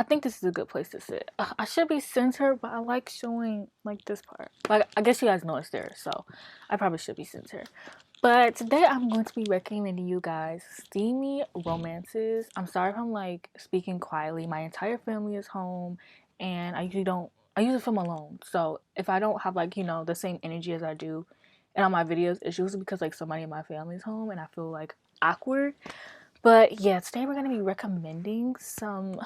I think this is a good place to sit. I should be centered, but I like showing like this part. Like, I guess you guys know it's there, so I probably should be centered. But today I'm going to be recommending you guys steamy romances. I'm sorry if I'm like speaking quietly. My entire family is home, and I usually film alone. So if I don't have like, the same energy as I do in all my videos, it's usually because like somebody in my family is home and I feel like awkward. But yeah, today we're gonna be recommending some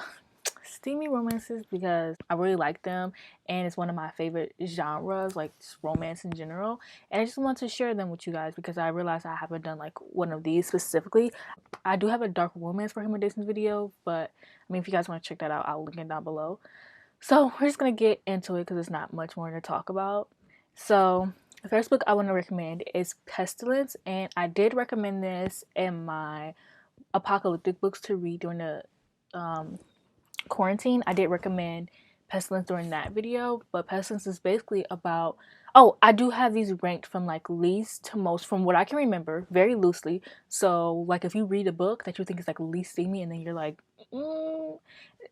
steamy romances because I really like them and it's one of my favorite genres, like just romance in general. And I just want to share them with you guys because I realized I haven't done like one of these specifically. I do have a dark romance recommendations video, but I mean, if you guys want to check that out, I'll link it down below. So we're just gonna get into it because there's not much more to talk about. So the first book I want to recommend is Pestilence, and I did recommend this in my apocalyptic books to read during the quarantine. I did recommend Pestilence during that video, but Pestilence is basically about, oh, I do have these ranked from like least to most from what I can remember, very loosely. So like if you read a book that you think is like least steamy and then you're like,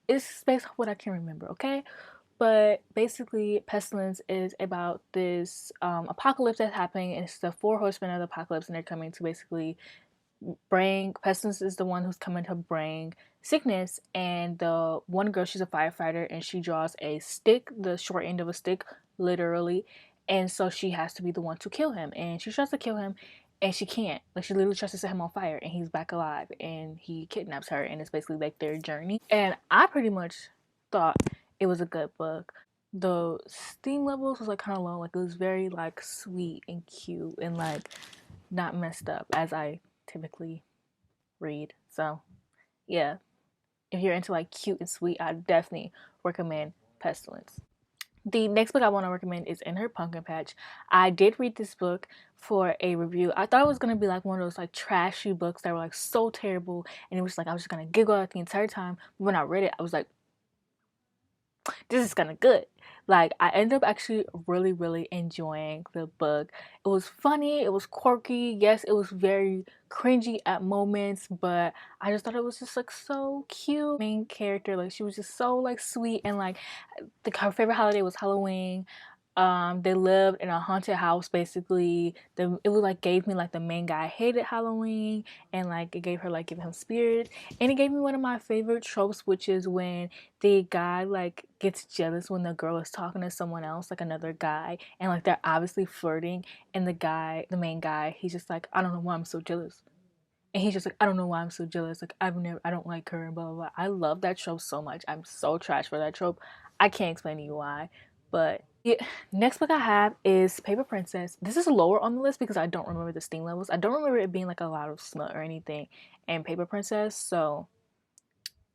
it's based on what I can remember, okay? But basically, Pestilence is about this apocalypse that's happening, and it's the four horsemen of the apocalypse, and they're coming to basically bring, Pestilence is the one who's coming to bring sickness, and the one girl, she's a firefighter, and she draws a stick, the short end of a stick, literally, and so she has to be the one to kill him, and she tries to kill him, and she can't. Like, she literally tries to set him on fire, and he's back alive, and he kidnaps her, and it's basically like their journey. And I pretty much thought it was a good book. The steam levels was like kind of low, like it was very like sweet and cute and like not messed up as I typically read. So yeah, if you're into like cute and sweet, I definitely recommend Pestilence. The next book I want to recommend is In Her Pumpkin Patch. I did read this book for a review. I thought it was gonna be like one of those like trashy books that were like so terrible, and it was like I was just gonna giggle at the entire time. But when I read it, I was like, this is kind of good. Like, I ended up actually really enjoying the book. It was funny, it was quirky, yes, it was very cringy at moments, but I just thought it was just like so cute. Main character, like, she was just so like sweet, and like her favorite holiday was Halloween. They lived in a haunted house basically. It was like gave me like the main guy hated Halloween, and like it gave her like give him spirits, and it gave me one of my favorite tropes, which is when the guy like gets jealous when the girl is talking to someone else, like another guy, and like they're obviously flirting, and the main guy, he's just like, I don't know why I'm so jealous. And he's just like, I don't know why I'm so jealous. Like, I don't like her, and blah, blah, blah. I love that trope so much. I'm so trash for that trope. I can't explain to you why. But yeah, next book I have is Paper Princess. This is lower on the list because I don't remember the steam levels. I don't remember it being like a lot of smut or anything in Paper Princess. So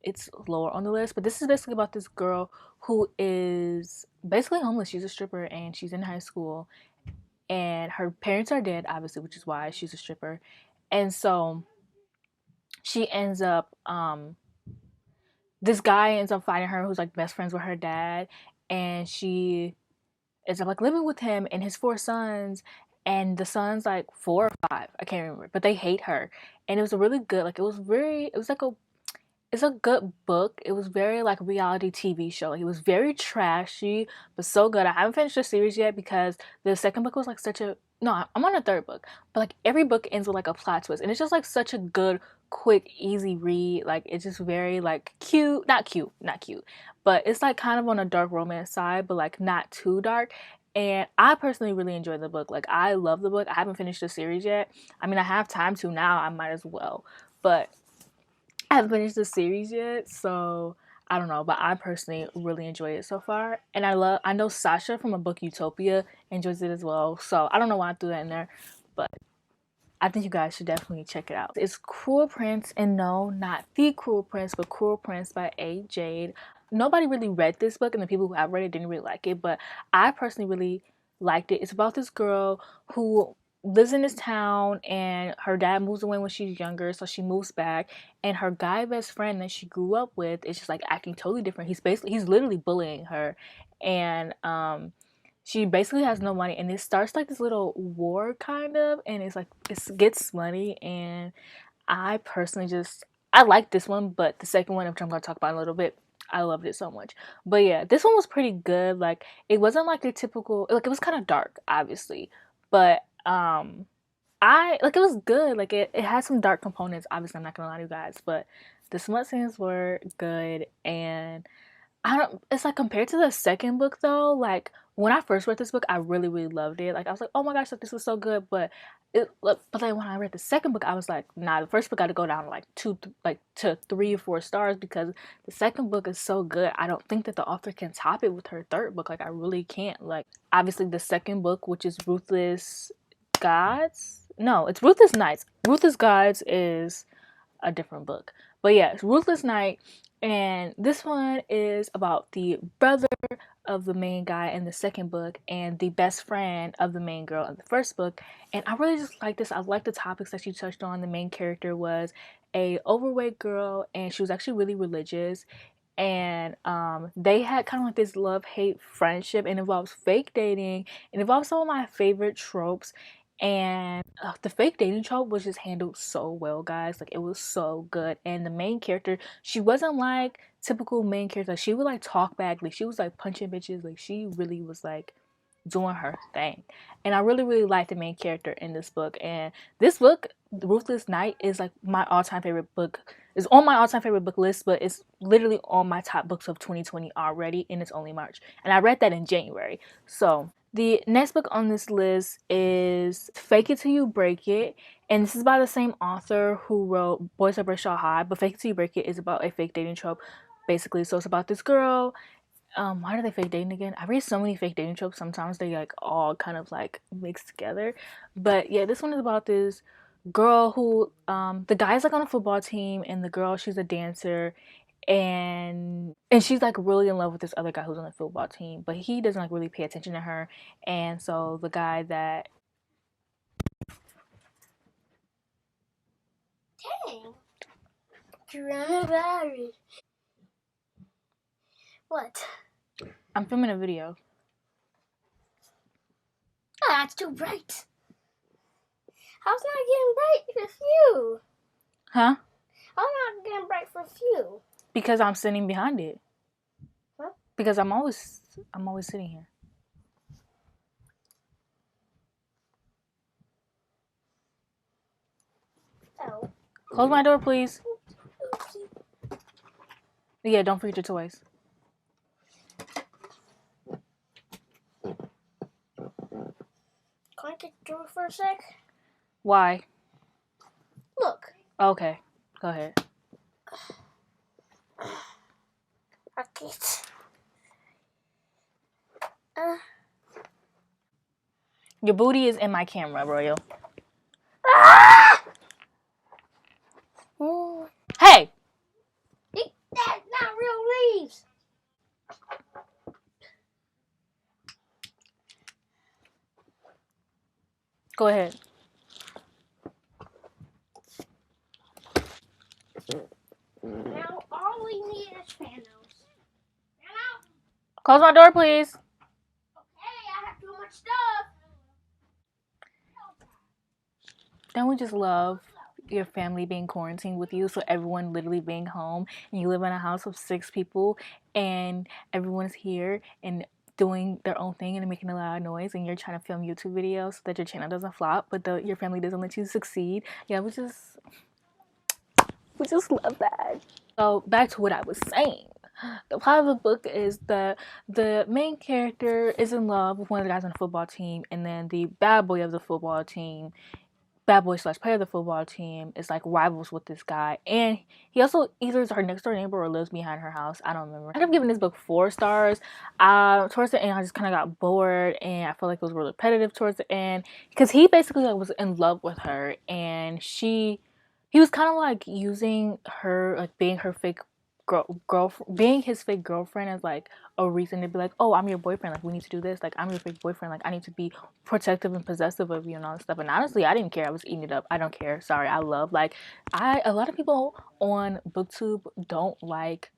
it's lower on the list. But this is basically about this girl who is basically homeless. She's a stripper and she's in high school. And her parents are dead, obviously, which is why she's a stripper. And so she ends up this guy ends up finding her who's like best friends with her dad, and she ends up like living with him and his four sons, and the sons like 4 or 5, I can't remember, but they hate her. And it was a really good, like it was like a it's a good book. It was very like reality TV show. Like, it was very trashy, but so good. I haven't finished the series yet because the second book was like such a no. I'm on the third book, but like every book ends with like a plot twist, and it's just like such a good, quick, easy read. Like, it's just very like not cute, but it's like kind of on a dark romance side, but like not too dark. And I personally really enjoyed the book. Like, I love the book. I haven't finished the series yet. I mean, I have time to now. I might as well, but I haven't finished the series yet, so I don't know, but I personally really enjoy it so far. And I know Sasha from a book Utopia enjoys it as well, so I don't know why I threw that in there, but I think you guys should definitely check it out. It's Cruel Prince, and no, not The Cruel Prince, but Cruel Prince by A. Jade. Nobody really read this book, and the people who have read it didn't really like it, but I personally really liked it. It's about this girl who lives in this town, and her dad moves away when she's younger, so she moves back, and her guy best friend that she grew up with is just like acting totally different. He's literally bullying her, and she basically has no money, and it starts like this little war kind of, and it's like it gets smutty. And I personally just I like this one, but the second one, which I'm going to talk about in a little bit, I loved it so much. But yeah, this one was pretty good. Like it wasn't like the typical, like it was kind of dark, obviously, but I like it was good. Like it had some dark components. Obviously, I'm not gonna lie to you guys, but the smut scenes were good, and I don't. It's like compared to the second book though. Like when I first read this book, I really really loved it. Like I was like, oh my gosh, like this was so good. But but then when I read the second book, I was like, nah, the first book got to go down to like to 3 or 4 stars because the second book is so good. I don't think that the author can top it with her third book. Like I really can't. Like obviously the second book, which is Ruthless Gods. No, it's Ruthless Knights. Ruthless Gods is a different book. But yeah, it's Ruthless Knight. And this one is about the brother of the main guy in the second book and the best friend of the main girl in the first book. And I really just like this. I like the topics that she touched on. The main character was a overweight girl and she was actually really religious, and they had kind of like this love-hate friendship. It involves fake dating. It involves some of my favorite tropes, and the fake dating trope was just handled so well, guys. Like it was so good. And the main character, she wasn't like typical main character. Like, she would like talk back, like she was like punching bitches, like she really was like doing her thing. And I really really liked the main character in this book. And this book, The Ruthless Knight, is like my all-time favorite book. It's on my all-time favorite book list, but it's literally on my top books of 2020 already, and it's only March, and I read that in January. So the next book on this list is Fake It Till You Break It, and this is by the same author who wrote Boys That Break Shall High, but Fake It Till You Break It is about a fake dating trope, basically. So it's about this girl. Why do they fake dating again? I read so many fake dating tropes. Sometimes they like all kind of like mixed together. But yeah, this one is about this girl who the guy's like on a football team and the girl, she's a dancer, and she's like really in love with this other guy who's on the football team, but he doesn't like really pay attention to her. And so the guy that Dang. Coronavirus. What? I'm filming a video. Oh, that's too bright. How's not getting bright for you? Huh? How's not getting bright for you? Because I'm sitting behind it. Huh? Because I'm always sitting here. Oh. Close my door, please. Oopsie. Yeah, don't forget your toys. Can I get the door for a sec? Why? Look. Okay, go ahead. Okay. Your booty is in my camera, Royal. Ah! Hey! That's not real leaves. Go ahead. Now all we need is panels. Now, Close my door, please. okay, I have too much stuff. Don't we just love your family being quarantined with you, so everyone literally being home, and you live in a house of 6 people and everyone's here and doing their own thing and making a lot of noise, and you're trying to film YouTube videos so that your channel doesn't flop, but your family doesn't let you succeed. Yeah, we just love that. So back to what I was saying. The plot of the book is that the main character is in love with one of the guys on the football team, and then the bad boy of the football team, bad boy slash player of the football team, is like rivals with this guy, and he also either is her next door neighbor or lives behind her house. I don't remember. I ended up giving this book 4 stars. Towards the end, I just kind of got bored, and I felt like it was really repetitive towards the end because he basically like was in love with her, and he was kind of like using her, like being her fake being his fake girlfriend as like a reason to be like, oh, I'm your boyfriend, like we need to do this, like I'm your fake boyfriend, like I need to be protective and possessive of you and all this stuff. And honestly, I didn't care. I was eating it up. I don't care. Sorry. I love, like, a lot of people on booktube don't like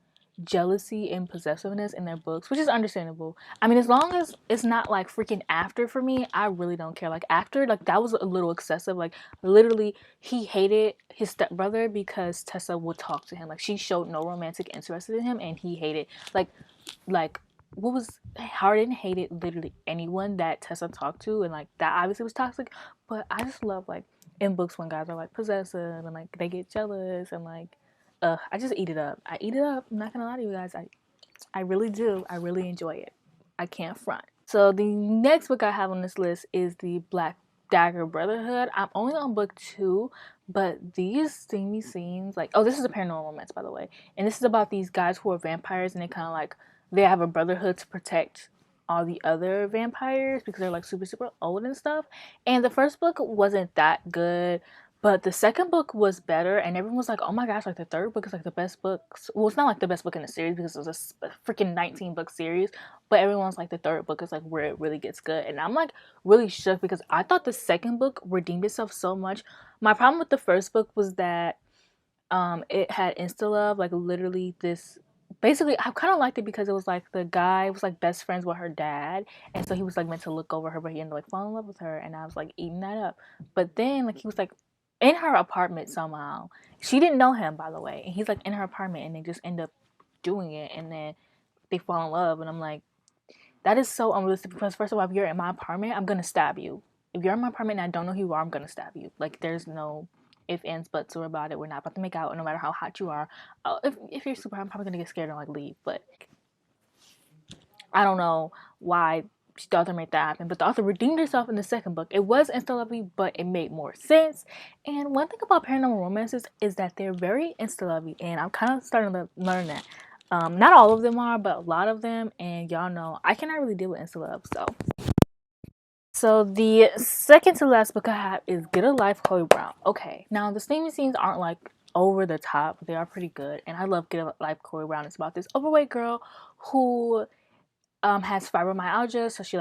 jealousy and possessiveness in their books, which is understandable. I mean, as long as it's not like freaking after for me, I really don't care. Like after, like that was a little excessive. Like literally, he hated his stepbrother because Tessa would talk to him. Like she showed no romantic interest in him, and he hated like what was Harden hated literally anyone that Tessa talked to, and like that obviously was toxic. But I just love like in books when guys are like possessive and like they get jealous and like I just eat it up. I eat it up. I'm not gonna lie to you guys. I really do. I really enjoy it. I can't front. So the next book I have on this list is the Black Dagger Brotherhood. I'm only on book 2, but these steamy scenes, like, oh, this is a paranormal romance, by the way, and this is about these guys who are vampires, and they kind of like they have a brotherhood to protect all the other vampires because they're like super super old and stuff. And the first book wasn't that good, but the second book was better, and everyone was like, "Oh my gosh, like the third book is like the best book." Well, it's not like the best book in the series because it was a freaking 19-book series, but everyone's like the third book is like where it really gets good, and I'm like really shook because I thought the second book redeemed itself so much. My problem with the first book was that it had insta love, like literally this. Basically, I kind of liked it because it was like the guy was like best friends with her dad, and so he was like meant to look over her, but he ended up like falling in love with her, and I was like eating that up. But then like he was like in her apartment somehow. She didn't know him, by the way, and he's like in her apartment, and they just end up doing it, and then they fall in love, and I'm like, that is so unrealistic because first of all, if you're in my apartment, I'm gonna stab you. If you're in my apartment and I don't know who you are, I'm gonna stab you. Like there's no if ands buts or about it. We're not about to make out, no matter how hot you are. If you're super hot, I'm probably gonna get scared and like leave. But I don't know why the author made that happen. But the author redeemed herself in the second book. It was insta lovey, but it made more sense. And one thing about paranormal romances is that they're very insta lovey, and I'm kind of starting to learn that. Not all of them are, but a lot of them. And y'all know I cannot really deal with insta love, so the second to last book I have is Get a Life, Chloe Brown. Okay, now the steamy scenes aren't like over the top, but they are pretty good, and I love Get a Life, Chloe Brown. It's about this overweight girl who has fibromyalgia, so she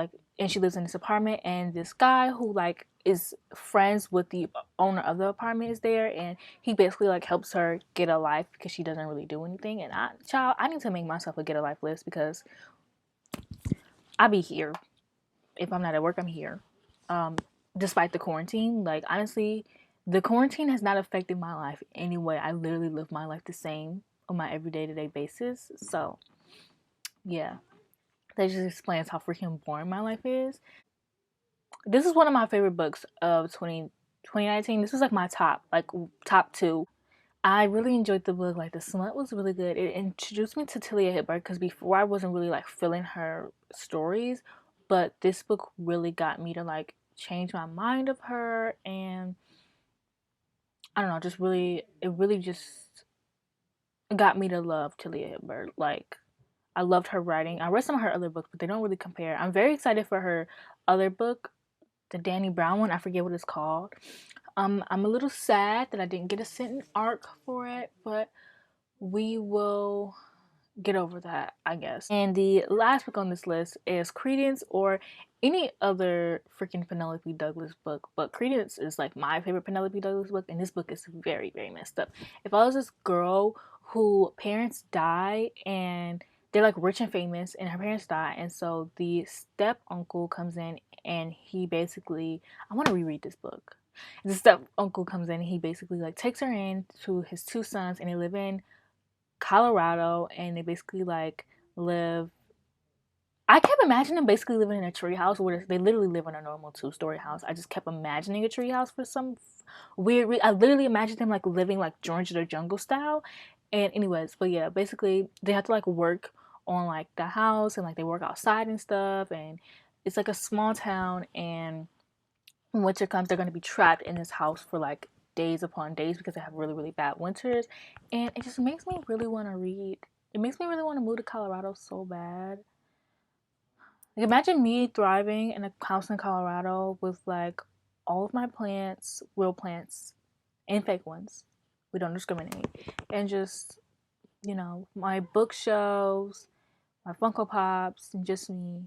lives in this apartment, and this guy who like is friends with the owner of the apartment is there, and he basically like helps her get a life because she doesn't really do anything. And I need to make myself a Get a Life list because I be here. If I'm not at work, I'm here. Um, Despite the quarantine, like honestly, the quarantine has not affected my life anyway. I literally live my life the same on my everyday to day basis. So yeah, that just explains how freaking boring my life is. This is one of my favorite books of 2019. This was like my top 2. I really enjoyed the book. Like the smut was really good. It introduced me to Talia Hibbert because before I wasn't really like feeling her stories, but this book really got me to like change my mind of her, and I don't know, just really it really just got me to love Talia Hibbert. Like I loved her writing. I read some of her other books, but they don't really compare. I'm very excited for her other book, the Danny Brown one. I forget what it's called. I'm a little sad that I didn't get a sentence arc for it, but we will get over that, I guess. And the last book on this list is Creedence or any other freaking Penelope Douglas book. But Creedence is like my favorite Penelope Douglas book, and this book is very, very messed up. If I was this girl who parents die and they're like rich and famous, and her parents die, and so the step uncle comes in and he basically, I want to reread this book. The step uncle comes in and he basically like takes her in to his 2 sons, and they live in Colorado, and they basically like live. I kept imagining basically living in a tree house where they literally live in a normal 2-story house. I just kept imagining a tree house for some weird reason. I literally imagined them like living like George the Jungle style. And anyways, but yeah, basically they have to like work on like the house, and like they work outside and stuff, and it's like a small town, and when winter comes they're going to be trapped in this house for like days upon days because they have really really bad winters, and it just makes me really want to read. It makes me really want to move to Colorado so bad. Like imagine me thriving in a house in Colorado with like all of my plants, real plants and fake ones. We don't discriminate. And just, my bookshelves, my Funko Pops, and just me.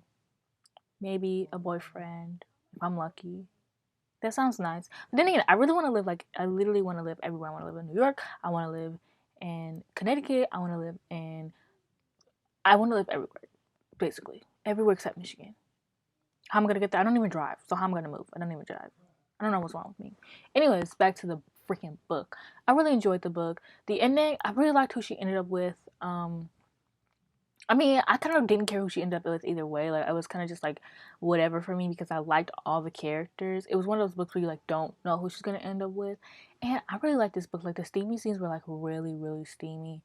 Maybe a boyfriend if I'm lucky. That sounds nice. But then again, I really want to live like I literally want to live everywhere. I want to live in New York. I want to live in Connecticut. I want to live in I want to live everywhere, basically. Everywhere except Michigan. How am I gonna get there? I don't even drive, so how am I gonna move? I don't even drive. I don't know what's wrong with me. Anyways, back to the freaking book. I really enjoyed the book. The ending, I really liked who she ended up with. I mean, I kind of didn't care who she ended up with either way. Like, I was kind of just like, whatever for me because I liked all the characters. It was one of those books where you like don't know who she's gonna end up with, and I really liked this book. Like the steamy scenes were like really really steamy.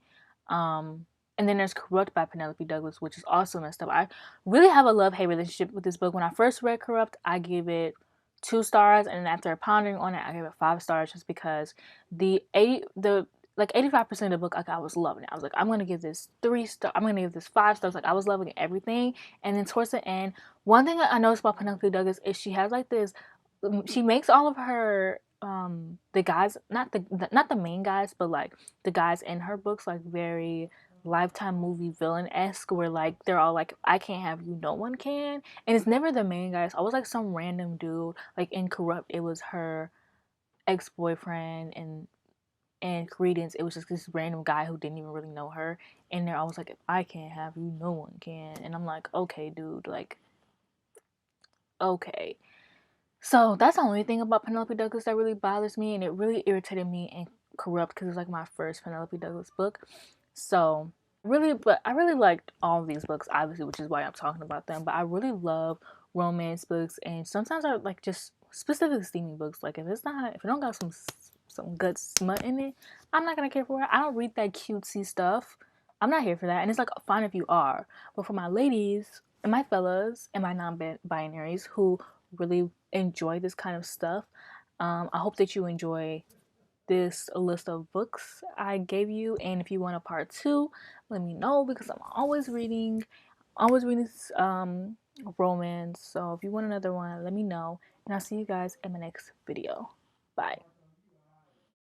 Um, and then there's Corrupt by Penelope Douglas, which is also messed up. I really have a love hate relationship with this book. When I first read Corrupt, I gave it 2 stars, and after pondering on it, I gave it 5 stars just because the like 85% of the book, like I was loving it. I was like, I'm gonna give this 3 stars. I'm gonna give this 5 stars. Like I was loving everything. And then towards the end, one thing I noticed about Penelope Douglas is she has like this. She makes all of her the guys, not the main guys, but like the guys in her books like very Lifetime movie villain-esque, where like they're all like, I can't have you, no one can. And it's never the main guy. It's always like some random dude. Like in Corrupt, it was her ex-boyfriend, and Creedence, it was just this random guy who didn't even really know her. And they're always like, if I can't have you, no one can. And I'm like, okay, dude, like, okay. So that's the only thing about Penelope Douglas that really bothers me, and it really irritated me and Corrupt because it was like my first Penelope Douglas book. So really, but I really liked all of these books, obviously, which is why I'm talking about them. But I really love romance books, and sometimes I like just specific steamy books. Like if it don't got some good smut in it, I'm not gonna care for it. I don't read that cutesy stuff. I'm not here for that, and it's like fine if you are, but for my ladies and my fellas and my non-binaries who really enjoy this kind of stuff, I hope that you enjoy this list of books I gave you. And if you want a part two, let me know because I'm always reading romance. So if you want another one, let me know. And I'll see you guys in the next video. Bye.